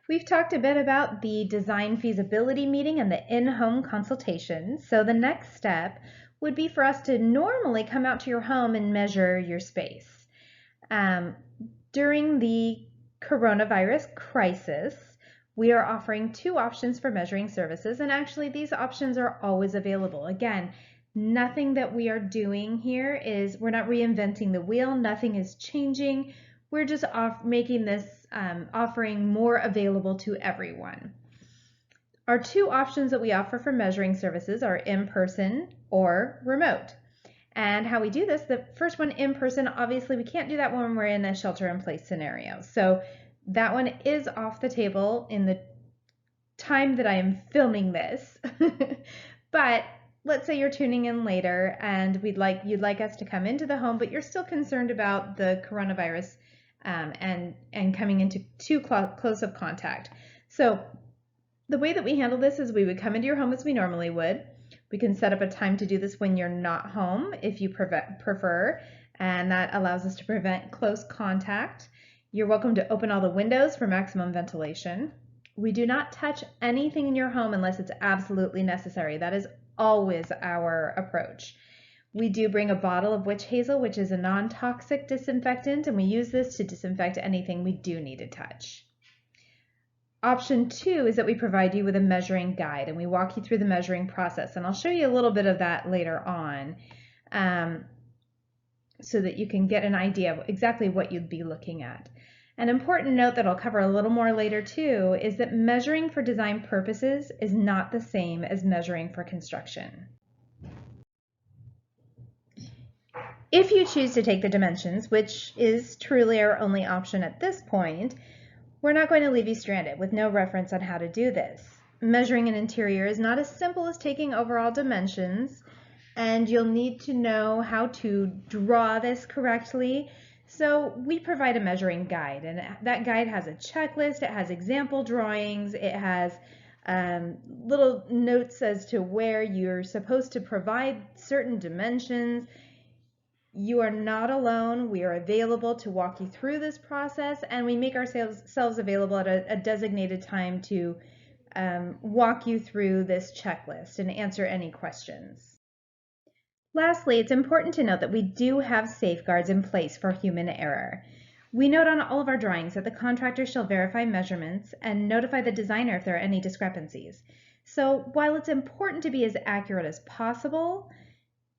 We've talked a bit about the design feasibility meeting and the in-home consultation. So the next step would be for us to normally come out to your home and measure your space. During the coronavirus crisis, we are offering two options for measuring services, and actually these options are always available. Again, nothing that we are doing here is, we're not reinventing the wheel, nothing is changing. We're just making this offering more available to everyone. Our two options that we offer for measuring services are in-person or remote. And how we do this, the first one, in person, obviously we can't do that when we're in a shelter-in-place scenario. So that one is off the table in the time that I am filming this. But let's say you're tuning in later and you'd like us to come into the home, but you're still concerned about the coronavirus and coming into too close of contact. So the way that we handle this is we would come into your home as we normally would. We can set up a time to do this when you're not home if you prefer, and that allows us to prevent close contact. You're welcome to open all the windows for maximum ventilation. We do not touch anything in your home unless it's absolutely necessary. That is always our approach. We do bring a bottle of witch hazel, which is a non-toxic disinfectant, and we use this to disinfect anything we do need to touch. Option two is that we provide you with a measuring guide, and we walk you through the measuring process, and I'll show you a little bit of that later on so that you can get an idea of exactly what you'd be looking at. An important note that I'll cover a little more later too is that measuring for design purposes is not the same as measuring for construction. If you choose to take the dimensions, which is truly our only option at this point, we're not going to leave you stranded with no reference on how to do this. Measuring an interior is not as simple as taking overall dimensions, and you'll need to know how to draw this correctly. So we provide a measuring guide, and that guide has a checklist, it has example drawings, it has little notes as to where you're supposed to provide certain dimensions. You are not alone. We are available to walk you through this process, and we make ourselves available at a designated time to walk you through this checklist and answer any questions. Lastly, it's important to note that we do have safeguards in place for human error. We note on all of our drawings that the contractor shall verify measurements and notify the designer if there are any discrepancies. So while it's important to be as accurate as possible,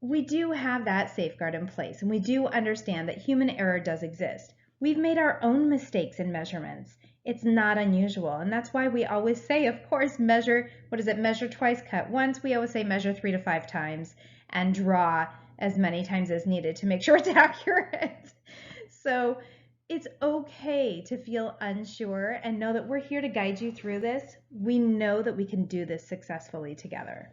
we do have that safeguard in place, and we do understand that human error does exist. We've made our own mistakes in measurements. It's not unusual, and that's why we always say, of course, measure twice, cut once. We always say measure 3 to 5 times and draw as many times as needed to make sure it's accurate. So it's okay to feel unsure and know that we're here to guide you through this. We know that we can do this successfully together.